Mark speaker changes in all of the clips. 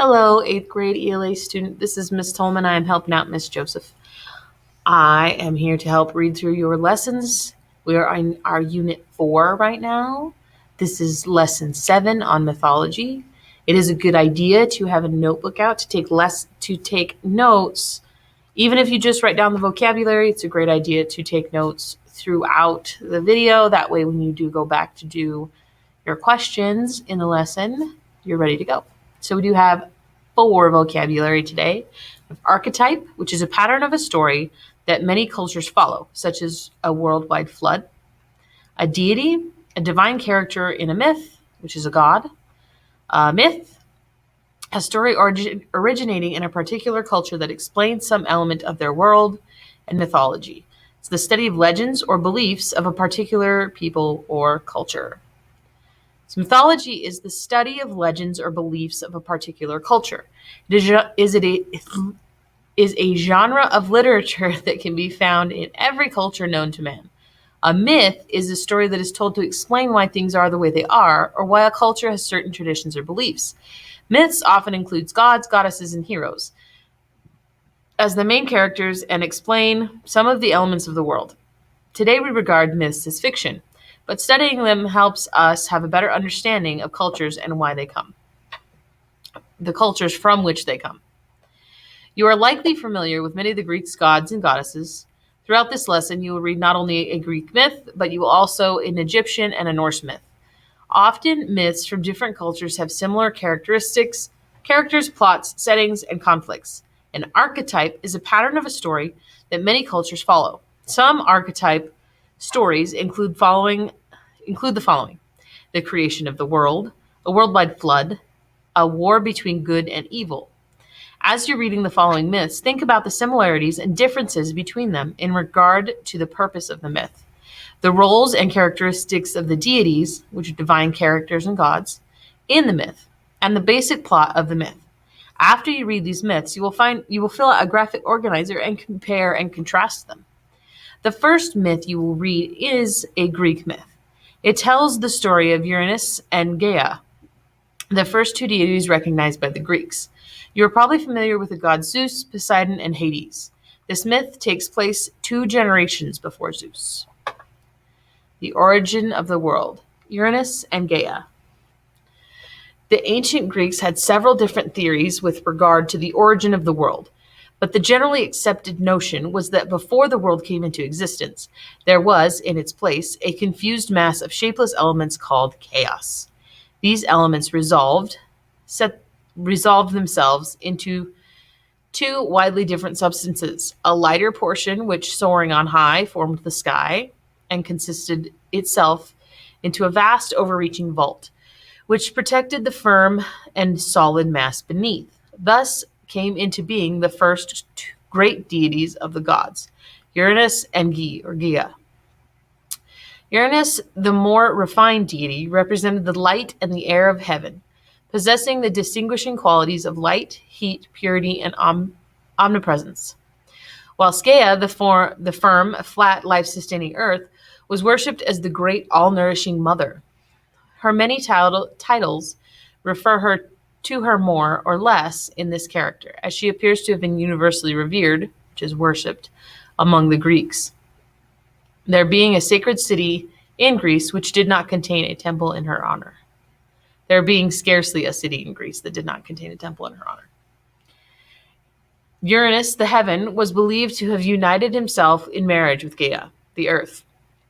Speaker 1: Hello, 8th grade ELA student. This is Miss Tolman. I am helping out Miss Joseph. I am here to help read through your lessons. We are in our Unit 4 right now. This is Lesson 7 on mythology. It is a good idea to have a notebook out to take notes. Even if you just write down the vocabulary, it's a great idea to take notes throughout the video. That way, when you do go back to do your questions in the lesson, you're ready to go. So we do have 4 vocabulary today. Archetype, which is a pattern of a story that many cultures follow, such as a worldwide flood. A deity, a divine character in a myth, which is a god. A myth, a story originating in a particular culture that explains some element of their world. And mythology, it's the study of legends or beliefs of a particular people or culture. So mythology is the study of legends or beliefs of a particular culture. It is a genre of literature that can be found in every culture known to man. A myth is a story that is told to explain why things are the way they are, or why a culture has certain traditions or beliefs. Myths often includes gods, goddesses, and heroes as the main characters and explain some of the elements of the world. Today we regard myths as fiction, but studying them helps us have a better understanding of cultures and why they come, the cultures from which they come. You are likely familiar with many of the Greek gods and goddesses. Throughout this lesson, you will read not only a Greek myth, but you will also an Egyptian and a Norse myth. Often, myths from different cultures have similar characteristics, characters, plots, settings, and conflicts. An archetype is a pattern of a story that many cultures follow. Some archetype stories include the following: the creation of the world, a worldwide flood, a war between good and evil. As you're reading the following myths, think about the similarities and differences between them in regard to the purpose of the myth, the roles and characteristics of the deities, which are divine characters and gods, in the myth, and the basic plot of the myth. After you read these myths, you will fill out a graphic organizer and compare and contrast them. The first myth you will read is a Greek myth. It tells the story of Uranus and Gaia, the first 2 deities recognized by the Greeks. You are probably familiar with the gods Zeus, Poseidon, and Hades. This myth takes place 2 generations before Zeus. The origin of the world, Uranus and Gaia. The ancient Greeks had several different theories with regard to the origin of the world, but the generally accepted notion was that before the world came into existence, there was, in its place, a confused mass of shapeless elements called chaos. These elements resolved themselves into 2 widely different substances: a lighter portion, which soaring on high formed the sky and consisted itself into a vast overreaching vault, which protected the firm and solid mass beneath. Thus came into being the first 2 great deities of the gods, Uranus and Gaia. Uranus, the more refined deity, represented the light and the air of heaven, possessing the distinguishing qualities of light, heat, purity, and omnipresence. Whilst Gaia, the firm, flat, life-sustaining earth, was worshipped as the great all-nourishing mother. Her many titles refer to her more or less in this character, as she appears to have been universally revered, which is worshipped, among the Greeks, there being a sacred city in Greece which did not contain a temple in her honor. There being scarcely a city in Greece that did not contain a temple in her honor. Uranus, the heaven, was believed to have united himself in marriage with Gaia, the earth.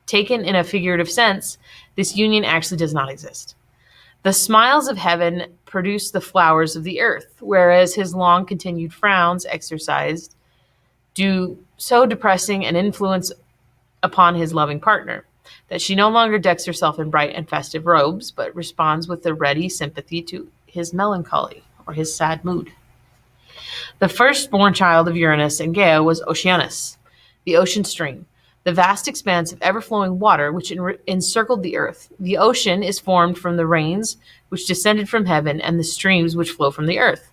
Speaker 1: Taken in a figurative sense, this union actually does not exist. The smiles of heaven produce the flowers of the earth, whereas his long continued frowns exercised do so depressing an influence upon his loving partner, that she no longer decks herself in bright and festive robes, but responds with a ready sympathy to his melancholy or his sad mood. The firstborn child of Uranus and Gaia was Oceanus, the ocean stream, the vast expanse of ever-flowing water which encircled the earth. The ocean is formed from the rains which descended from heaven and the streams which flow from the earth.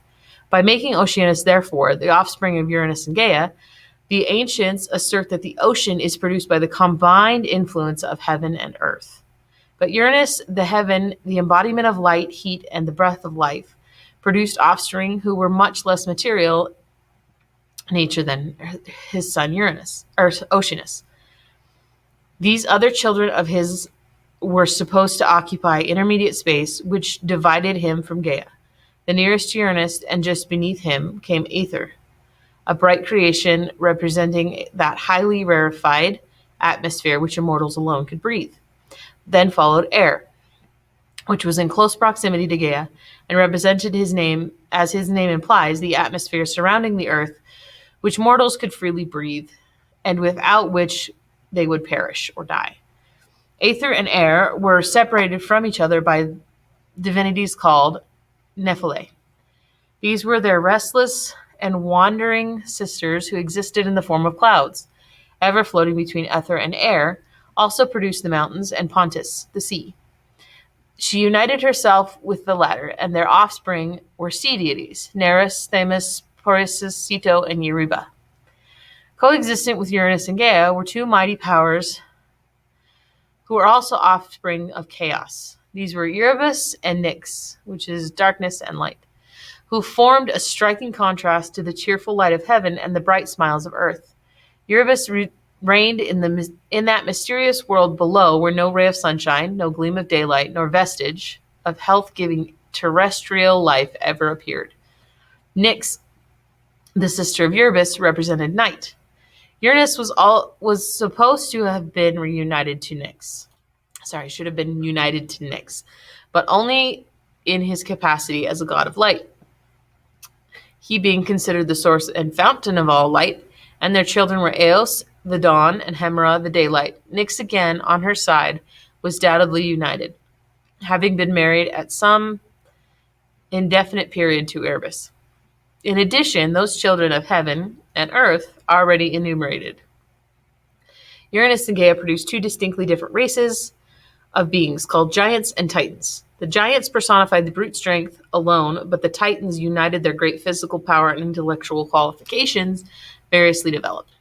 Speaker 1: By making Oceanus, therefore, the offspring of Uranus and Gaia, the ancients assert that the ocean is produced by the combined influence of heaven and earth. But Uranus, the heaven, the embodiment of light, heat, and the breath of life, produced offspring who were much less material nature than his son Uranus or Oceanus. These other children of his were supposed to occupy intermediate space, which divided him from Gaia. The nearest to Uranus and just beneath him came Aether, a bright creation representing that highly rarefied atmosphere which immortals alone could breathe. Then followed Air, which was in close proximity to Gaia and represented his name, as his name implies, the atmosphere surrounding the earth, which mortals could freely breathe, and without which they would perish or die. Aether and Air were separated from each other by divinities called Nephili. These were their restless and wandering sisters who existed in the form of clouds, ever floating between Ether and Air, also produced the mountains and Pontus, the sea. She united herself with the latter, and their offspring were sea deities, Nereus, Themis, Poesis, Ceto, and Euryba. Coexistent with Uranus and Gaia were two mighty powers who were also offspring of chaos. These were Erebus and Nyx, which is darkness and light, who formed a striking contrast to the cheerful light of heaven and the bright smiles of earth. Erebus reigned in that mysterious world below where no ray of sunshine, no gleam of daylight, nor vestige of health-giving terrestrial life ever appeared. Nyx, the sister of Erebus, represented night. Uranus was supposed to have been reunited to Nyx. Should have been united to Nyx, but only in his capacity as a god of light. He being considered the source and fountain of all light, and their children were Eos, the dawn, and Hemera, the daylight. Nyx, again, on her side, was doubtedly united, having been married at some indefinite period to Erebus. In addition, those children of heaven and earth already enumerated. Uranus and Gaia produced two distinctly different races of beings called giants and titans. The giants personified the brute strength alone, but the titans united their great physical power and intellectual qualifications variously developed.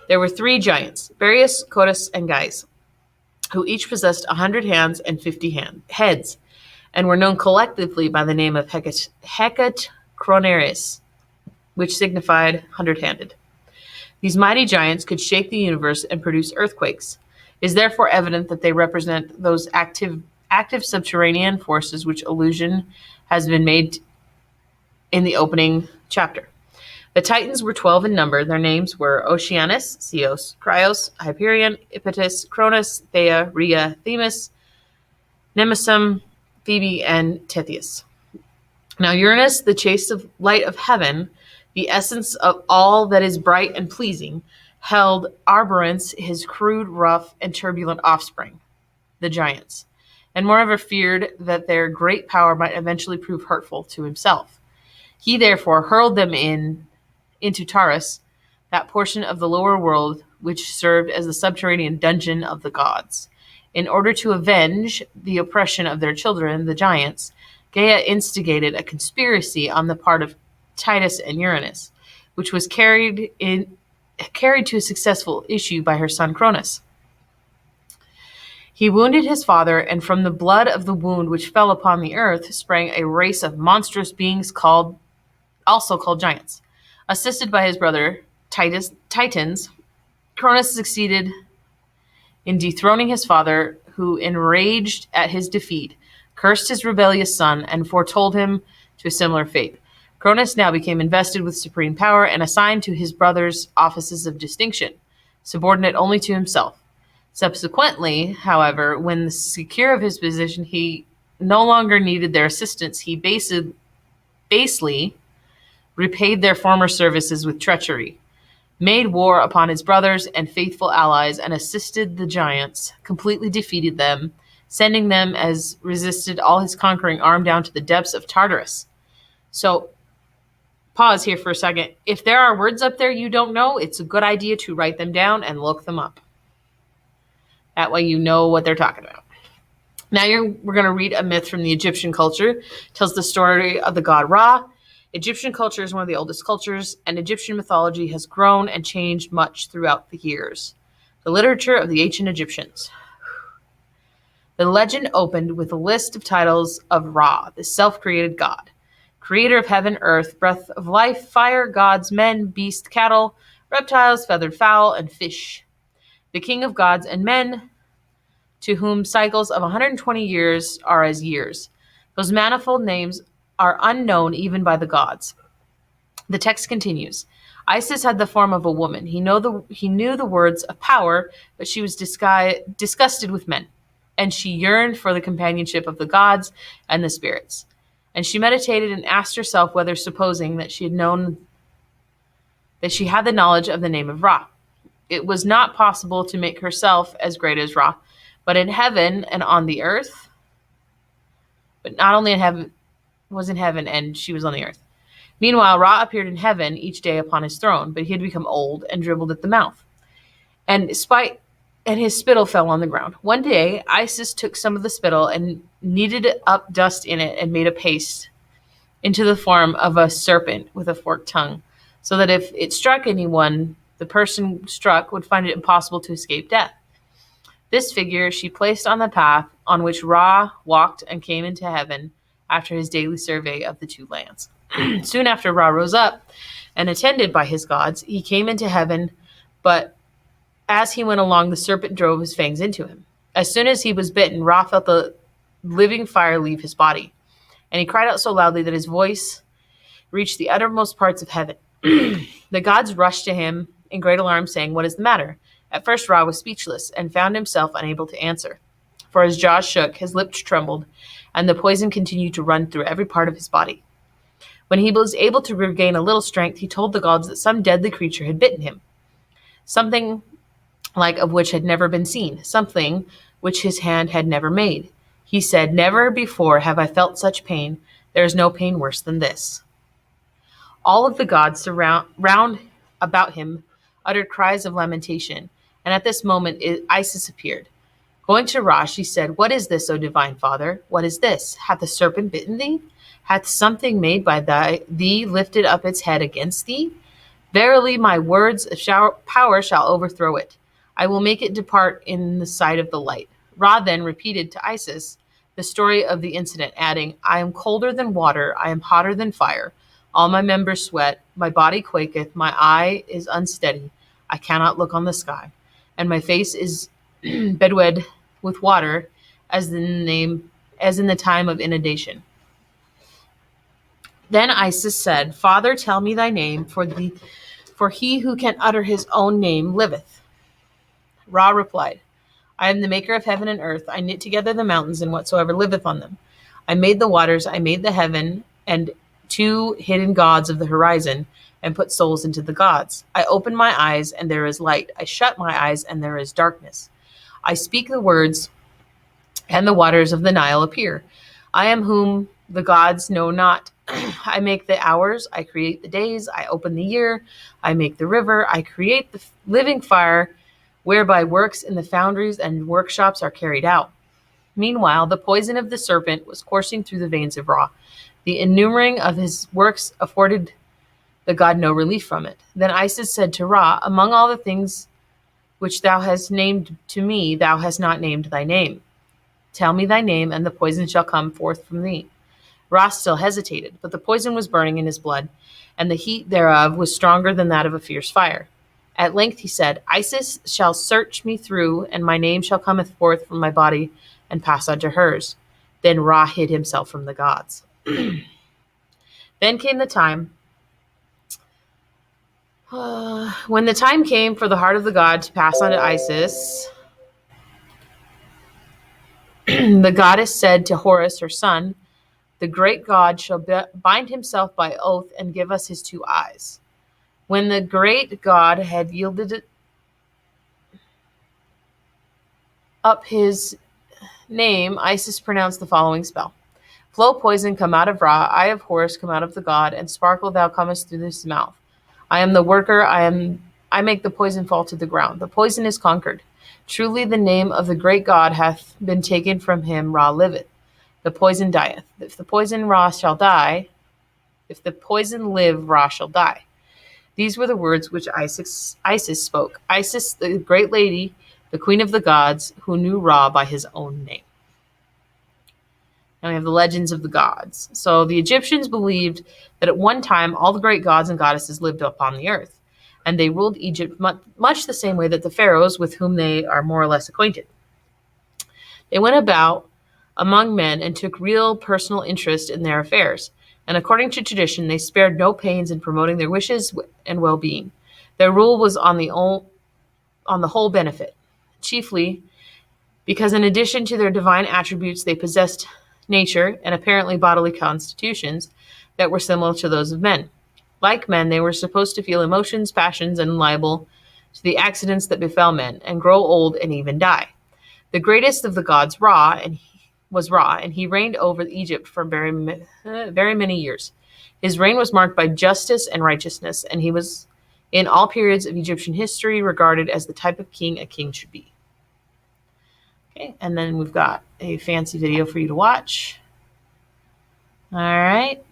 Speaker 1: There were three giants, Varius, Codus, and Gaius, who each possessed 100 hands and 50 heads, and were known collectively by the name of Hecatocroneres, which signified 100-handed. These mighty giants could shake the universe and produce earthquakes. It is therefore evident that they represent those active subterranean forces which allusion has been made in the opening chapter. The Titans were 12 in number. Their names were Oceanus, Ceos, Cryos, Hyperion, Iphitus, Cronus, Thea, Rhea, Themis, Nemesum, Phoebe, and Tethys. Now Uranus, the chaste of light of heaven, the essence of all that is bright and pleasing, held abhorrence his crude, rough, and turbulent offspring, the giants, and moreover feared that their great power might eventually prove hurtful to himself. He therefore hurled them into Taurus, that portion of the lower world which served as the subterranean dungeon of the gods. In order to avenge the oppression of their children, the giants, Gaia instigated a conspiracy on the part of Titus and Uranus, which was carried to a successful issue by her son Cronus. He wounded his father, and from the blood of the wound which fell upon the earth sprang a race of monstrous beings also called giants. Assisted by his brother Titans, Cronus succeeded in dethroning his father, who, enraged at his defeat, cursed his rebellious son and foretold him to a similar fate. Cronus now became invested with supreme power and assigned to his brothers offices of distinction, subordinate only to himself. Subsequently, however, when secure of his position, he no longer needed their assistance. He basely repaid their former services with treachery, made war upon his brothers and faithful allies, and assisted the giants, completely defeated them, sending them as resisted all his conquering arm down to the depths of Tartarus. So, pause here for a second. If there are words up there you don't know, it's a good idea to write them down and look them up. That way you know what they're talking about. Now we're going to read a myth from the Egyptian culture. It tells the story of the god Ra. Egyptian culture is one of the oldest cultures, and Egyptian mythology has grown and changed much throughout the years. The literature of the ancient Egyptians. The legend opened with a list of titles of Ra, the self-created god. creator of heaven, earth, breath of life, fire, gods, men, beasts, cattle, reptiles, feathered fowl, and fish, the king of gods and men, to whom cycles of 120 years are as years. Those manifold names are unknown even by the gods. The text continues. Isis had the form of a woman. He knew the words of power, but she was disgusted with men, and she yearned for the companionship of the gods and the spirits. And she meditated and asked herself whether, supposing that she had the knowledge of the name of Ra. It was not possible to make herself as great as Ra, but in heaven and on the earth, but not only in heaven, was in heaven and she was on the earth. Meanwhile, Ra appeared in heaven each day upon his throne, but he had become old and dribbled at the mouth, and his spittle fell on the ground. One day, Isis took some of the spittle and kneaded up dust in it and made a paste into the form of a serpent with a forked tongue, so that if it struck anyone, the person struck would find it impossible to escape death. This figure she placed on the path on which Ra walked and came into heaven after his daily survey of the two lands. Soon after Ra rose up, and attended by his gods, he came into heaven, but as he went along, the serpent drove his fangs into him. As soon as he was bitten, Ra felt the living fire leave his body, and he cried out so loudly that his voice reached the uttermost parts of heaven. The gods rushed to him in great alarm, saying, "What is the matter?" At first Ra was speechless, and found himself unable to answer, for his jaws shook, his lips trembled, and the poison continued to run through every part of his body. When he was able to regain a little strength, he told the gods that some deadly creature had bitten him, something like of which had never been seen, something which his hand had never made. He said, "Never before have I felt such pain. There is no pain worse than this." All of the gods round about him uttered cries of lamentation, and at this moment Isis appeared. Going to Ra, she said, "What is this, O divine father? What is this? Hath the serpent bitten thee? Hath something made by thee lifted up its head against thee? Verily, my words of power shall overthrow it. I will make it depart in the sight of the light." Ra then repeated to Isis the story of the incident, adding, "I am colder than water, I am hotter than fire. All my members sweat, my body quaketh, my eye is unsteady, I cannot look on the sky, and my face is bedwed with water as in the time of inundation." Then Isis said, "Father, tell me thy name, for he who can utter his own name liveth." Ra replied, "I am the maker of heaven and earth. I knit together the mountains and whatsoever liveth on them. I made the waters, I made the heaven, and two hidden gods of the horizon, and put souls into the gods. I open my eyes, and there is light. I shut my eyes, and there is darkness. I speak the words, and the waters of the Nile appear. I am whom the gods know not. I make the hours, I create the days, I open the year, I make the river, I create the living fire, whereby works in the foundries and workshops are carried out." Meanwhile, the poison of the serpent was coursing through the veins of Ra. The enumering of his works afforded the god no relief from it. Then Isis said to Ra, "Among all the things which thou hast named to me, thou hast not named thy name. Tell me thy name, and the poison shall come forth from thee." Ra still hesitated, but the poison was burning in his blood, and the heat thereof was stronger than that of a fierce fire. At length he said, "Isis shall search me through, and my name shall come forth from my body and pass unto hers." Then Ra hid himself from the gods. Then came the time, when the time came for the heart of the god to pass on to Isis, the goddess said to Horus, her son, "The great god shall bind himself by oath and give us his two eyes." When the great god had yielded up his name, Isis pronounced the following spell: "Flow poison come out of Ra, eye of Horus come out of the god, and sparkle thou comest through his mouth. I am the worker, I make the poison fall to the ground. The poison is conquered. Truly the name of the great god hath been taken from him, Ra liveth. The poison dieth. If the poison live, Ra shall die." These were the words which Isis spoke. Isis, the great lady, the queen of the gods, who knew Ra by his own name. And we have the legends of the gods. So the Egyptians believed that at one time all the great gods and goddesses lived upon the earth, and they ruled Egypt much the same way that the pharaohs with whom they are more or less acquainted. They went about among men and took real personal interest in their affairs, and according to tradition, they spared no pains in promoting their wishes and well-being. Their rule was on the whole benefit, chiefly because in addition to their divine attributes, they possessed nature and apparently bodily constitutions that were similar to those of men. Like men, they were supposed to feel emotions, passions, and liable to the accidents that befell men, and grow old and even die. The greatest of the gods, was Ra, and he reigned over Egypt for very many years. His reign was marked by justice and righteousness, and he was, in all periods of Egyptian history, regarded as the type of king a king should be. Okay, and then we've got a fancy video for you to watch. All right.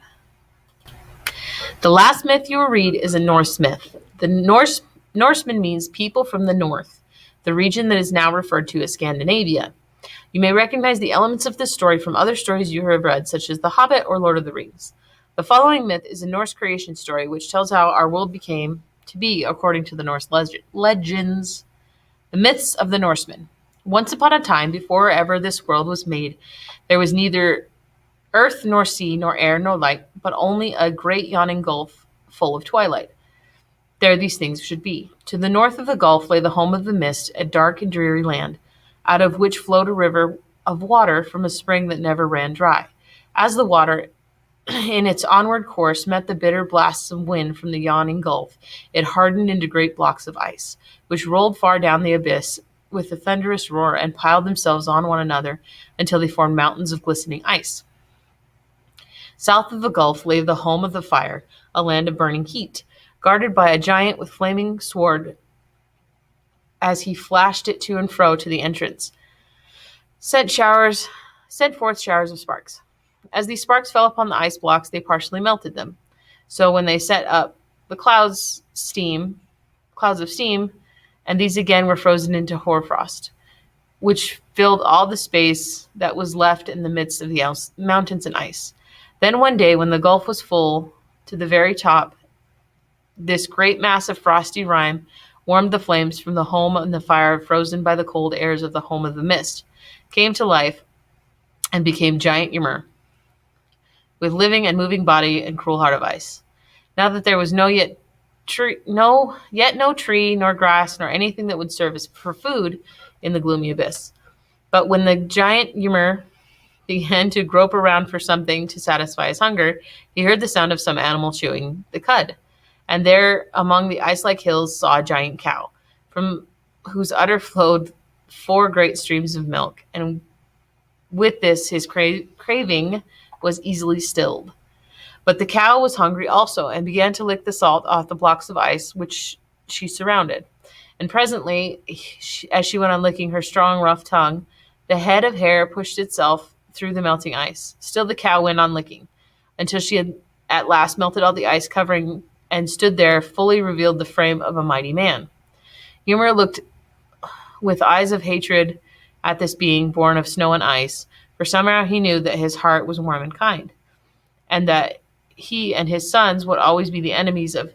Speaker 1: The last myth you will read is a Norse myth. The Norseman means people from the north, the region that is now referred to as Scandinavia. You may recognize the elements of this story from other stories you have read, such as The Hobbit or Lord of the Rings. The following myth is a Norse creation story which tells how our world became to be according to the Norse legends. The myths of the Norsemen. Once upon a time, before ever this world was made, there was neither earth nor sea nor air nor light, but only a great yawning gulf full of twilight. There these things should be. To the north of the gulf lay the home of the mist, a dark and dreary land, out of which flowed a river of water from a spring that never ran dry. As the water, in its onward course, met the bitter blasts of wind from the yawning gulf, it hardened into great blocks of ice, which rolled far down the abyss with a thunderous roar and piled themselves on one another until they formed mountains of glistening ice. South of the gulf lay the home of the fire, a land of burning heat, guarded by a giant with flaming sword as he flashed it to and fro to the entrance, sent forth showers of sparks. As these sparks fell upon the ice blocks, they partially melted them. So when they set up the clouds of steam, and these again were frozen into hoarfrost, which filled all the space that was left in the midst of the mountains and ice. Then one day, when the gulf was full to the very top, this great mass of frosty rime warmed the flames from the home and the fire frozen by the cold airs of the home of the mist, came to life and became giant Ymir, with living and moving body and cruel heart of ice. Now that there was no tree, nor grass, nor anything that would serve as for food in the gloomy abyss. But when the giant Ymir began to grope around for something to satisfy his hunger, he heard the sound of some animal chewing the cud, and there among the ice-like hills saw a giant cow, from whose udder flowed 4 great streams of milk, and with this his craving was easily stilled. But the cow was hungry also, and began to lick the salt off the blocks of ice which she surrounded. And presently, as she went on licking her strong, rough tongue, the head of hair pushed itself through the melting ice. Still the cow went on licking, until she had at last melted all the ice covering and stood there, fully revealed the frame of a mighty man. Ymir looked with eyes of hatred at this being born of snow and ice, for somehow he knew that his heart was warm and kind, and that he and his sons would always be the enemies of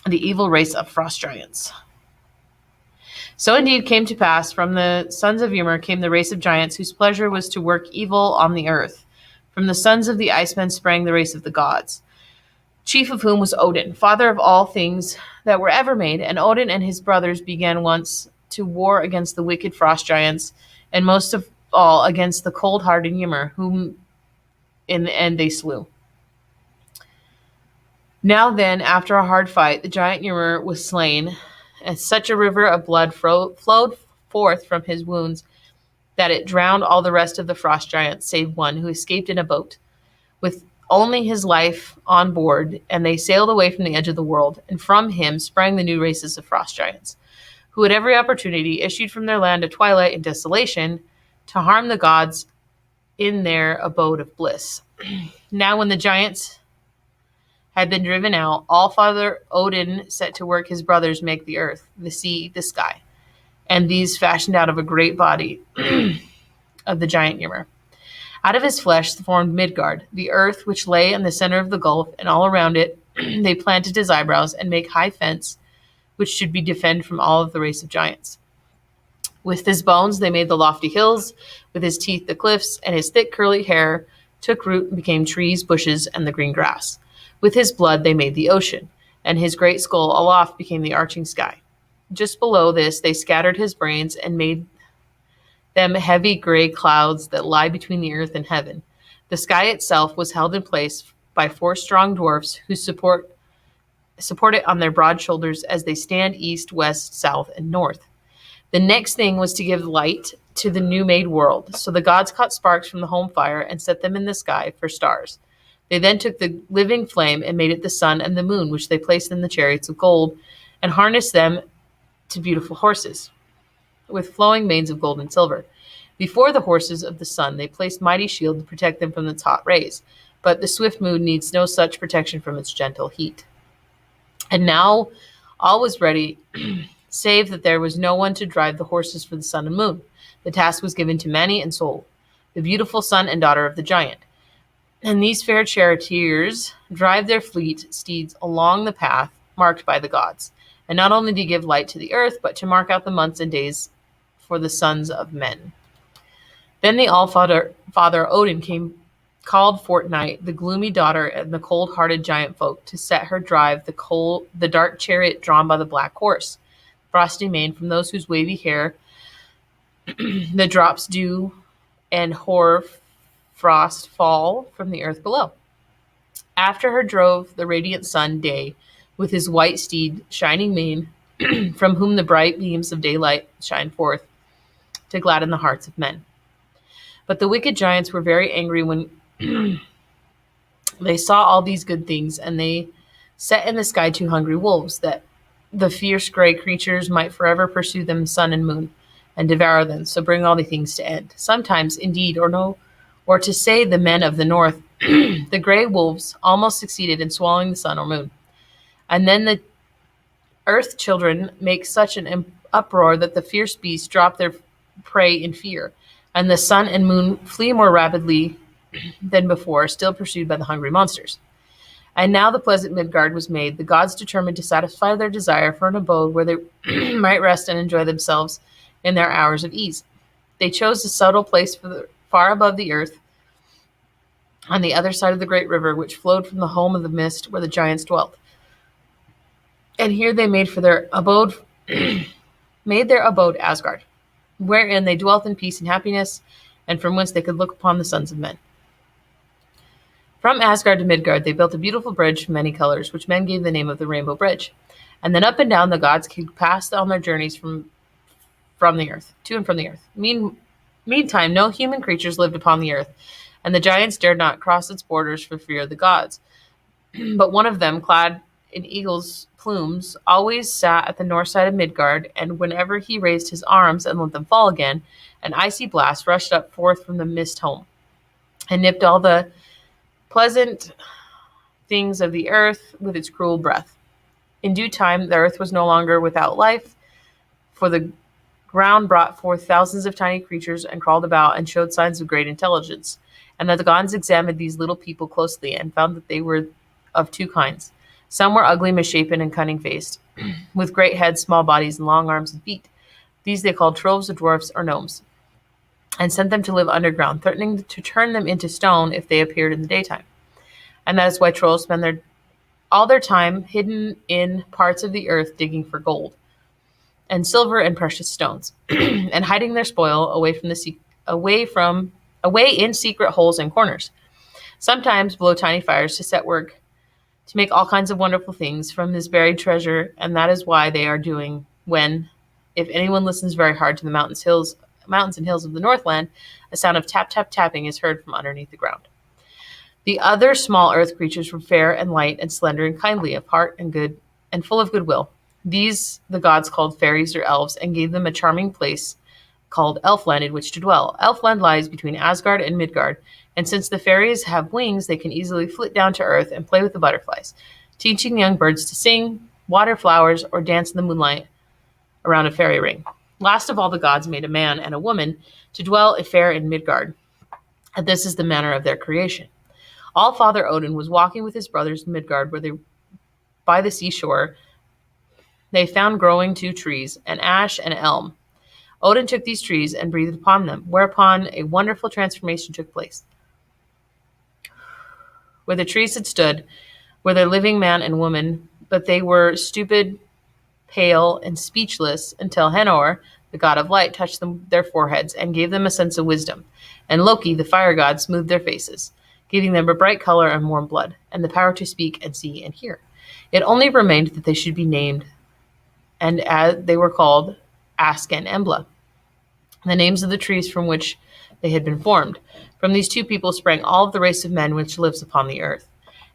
Speaker 1: the evil race of frost giants. So indeed came to pass, from the sons of Ymir came the race of giants whose pleasure was to work evil on the earth. From the sons of the Icemen sprang the race of the gods, chief of whom was Odin, father of all things that were ever made, and Odin and his brothers began once to war against the wicked frost giants, and most of all against the cold-hearted Ymir, whom in the end they slew. Now then, after a hard fight, the giant Ymir was slain, and such a river of blood flowed forth from his wounds that it drowned all the rest of the frost giants, save one, who escaped in a boat, with only his life on board, and they sailed away from the edge of the world, and from him sprang the new races of frost giants, who at every opportunity issued from their land of twilight and desolation to harm the gods in their abode of bliss. Now when the giants had been driven out, All-Father Odin set to work his brothers make the earth, the sea, the sky, and these fashioned out of a great body of the giant Ymir. Out of his flesh formed Midgard, the earth which lay in the center of the gulf, and all around it they planted his eyebrows and make high fence which should be defend from all of the race of giants. With his bones they made the lofty hills, with his teeth the cliffs, and his thick curly hair took root and became trees, bushes, and the green grass. With his blood they made the ocean, and his great skull aloft became the arching sky. Just below this they scattered his brains and made them heavy gray clouds that lie between the earth and heaven. The sky itself was held in place by four strong dwarfs who support it on their broad shoulders as they stand east, west, south, and north. The next thing was to give light to the new made world. So the gods caught sparks from the home fire and set them in the sky for stars. They then took the living flame and made it the sun and the moon, which they placed in the chariots of gold and harnessed them to beautiful horses with flowing manes of gold and silver. Before the horses of the sun, they placed mighty shield to protect them from its hot rays. But the swift moon needs no such protection from its gentle heat. And now all was ready, save that there was no one to drive the horses for the sun and moon. The task was given to Mani and Sol, the beautiful son and daughter of the giant. And these fair charioteers drive their fleet steeds along the path marked by the gods, and not only to give light to the earth, but to mark out the months and days for the sons of men. Then the All-Father Odin called Fortnight, the gloomy daughter, and the cold-hearted giant folk to set her drive the dark chariot drawn by the black horse, frosty mane from those whose wavy hair the drops dew and hoar frost fall from the earth below. After her drove the radiant sun, Day, with his white steed, shining mane, from whom the bright beams of daylight shine forth to gladden the hearts of men. But the wicked giants were very angry when they saw all these good things, and they set in the sky two hungry wolves, that the fierce gray creatures might forever pursue them sun and moon, and devour them, so bring all the things to end. Sometimes, indeed, or to say the men of the north, the gray wolves almost succeeded in swallowing the sun or moon. And then the earth children make such an uproar that the fierce beasts drop their prey in fear, and the sun and moon flee more rapidly than before, still pursued by the hungry monsters. And now the pleasant Midgard was made. The gods determined to satisfy their desire for an abode where they might rest and enjoy themselves in their hours of ease. They chose a subtle place far above the earth, on the other side of the great river, which flowed from the home of the mist where the giants dwelt. And here they made their abode Asgard, wherein they dwelt in peace and happiness, and from whence they could look upon the sons of men. From Asgard to Midgard they built a beautiful bridge of many colors, which men gave the name of the Rainbow Bridge. And then up and down the gods could pass on their journeys from the earth, to and from the earth. Meantime, no human creatures lived upon the earth, and the giants dared not cross its borders for fear of the gods. But one of them, clad in eagle's plumes, always sat at the north side of Midgard, and whenever he raised his arms and let them fall again, an icy blast rushed up forth from the mist home, and nipped all the pleasant things of the earth with its cruel breath. In due time, the earth was no longer without life, for the ground brought forth thousands of tiny creatures and crawled about and showed signs of great intelligence. And the gods examined these little people closely and found that they were of two kinds. Some were ugly, misshapen, and cunning-faced, with great heads, small bodies, and long arms and feet. These they called trolls, or dwarfs, or gnomes, and sent them to live underground, threatening to turn them into stone if they appeared in the daytime. And that is why trolls spend all their time hidden in parts of the earth digging for gold and silver and precious stones, and hiding their spoil away in secret holes and corners. Sometimes blow tiny fires to set work to make all kinds of wonderful things from this buried treasure, and that is why they are doing when, if anyone listens very hard to the mountains and hills of the Northland, a sound of tap, tap, tapping is heard from underneath the ground. The other small earth creatures were fair and light and slender and kindly of heart and good and full of goodwill. These the gods called fairies or elves, and gave them a charming place called Elfland in which to dwell. Elfland lies between Asgard and Midgard, and since the fairies have wings, they can easily flit down to earth and play with the butterflies, teaching young birds to sing, water flowers, or dance in the moonlight around a fairy ring. Last of all, the gods made a man and a woman to dwell fair in Midgard, And this is the manner of their creation. All Father Odin was walking with his brothers in Midgard, where they by the seashore they found growing two trees, an ash and an elm. Odin took these trees and breathed upon them, whereupon a wonderful transformation took place. Where the trees had stood were there living man and woman, but they were stupid, pale, and speechless until Henor, the god of light, touched their foreheads and gave them a sense of wisdom. And Loki, the fire god, smoothed their faces, giving them a bright color and warm blood, and the power to speak and see and hear. It only remained that they should be named, and as they were called Ask and Embla, the names of the trees from which they had been formed. From these two people sprang all of the race of men which lives upon the earth.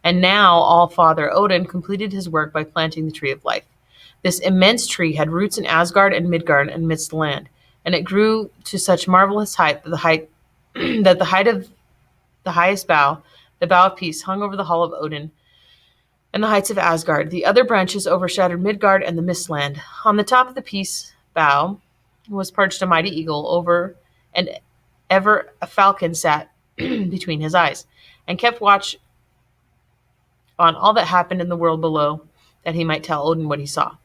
Speaker 1: And now all Father Odin completed his work by planting the tree of life. This immense tree had roots in Asgard and Midgard and amidst the land, and it grew to such marvelous height that the height of the highest bough, the bough of peace, hung over the hall of Odin and the heights of Asgard. The other branches overshadowed Midgard and the Mistland. On the top of the peace bough was perched a mighty eagle, over and ever a falcon sat between his eyes, and kept watch on all that happened in the world below, that he might tell Odin what he saw.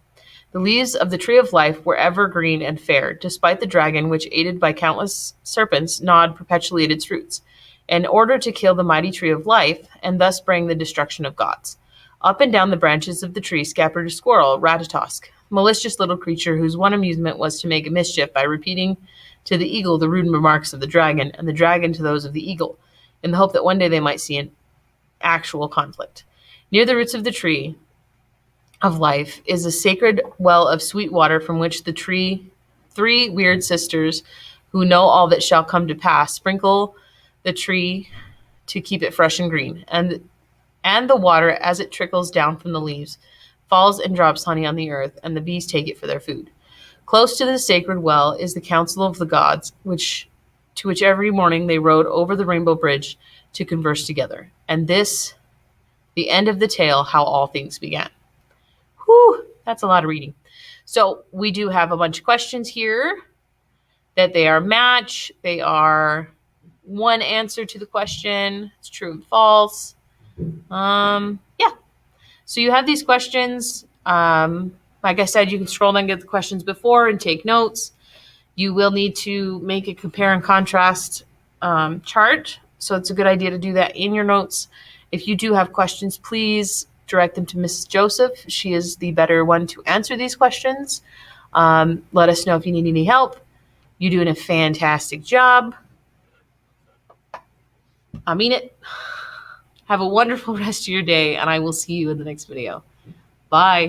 Speaker 1: The leaves of the tree of life were ever green and fair, despite the dragon, which, aided by countless serpents, gnawed perpetually at its roots, in order to kill the mighty tree of life, and thus bring the destruction of gods. Up and down the branches of the tree scampered a squirrel, Ratatosk, malicious little creature whose one amusement was to make a mischief by repeating to the eagle the rude remarks of the dragon, and the dragon to those of the eagle, in the hope that one day they might see an actual conflict. Near the roots of the tree of life is a sacred well of sweet water, from which the three weird sisters, who know all that shall come to pass, sprinkle the tree to keep it fresh and green. And the water, as it trickles down from the leaves, falls and drops honey on the earth, and the bees take it for their food. Close to the sacred well is the council of the gods, to which every morning they rode over the rainbow bridge to converse together. And this, the end of the tale, how all things began. Whew, that's a lot of reading. So we do have a bunch of questions here that they are match. They are one answer to the question. It's true and false. Yeah. So you have these questions. Like I said, you can scroll down and get the questions before and take notes. You will need to make a compare and contrast chart. So it's a good idea to do that in your notes. If you do have questions, please direct them to Mrs. Joseph. She is the better one to answer these questions. Let us know if you need any help. You're doing a fantastic job. I mean it. Have a wonderful rest of your day, and I will see you in the next video. Bye.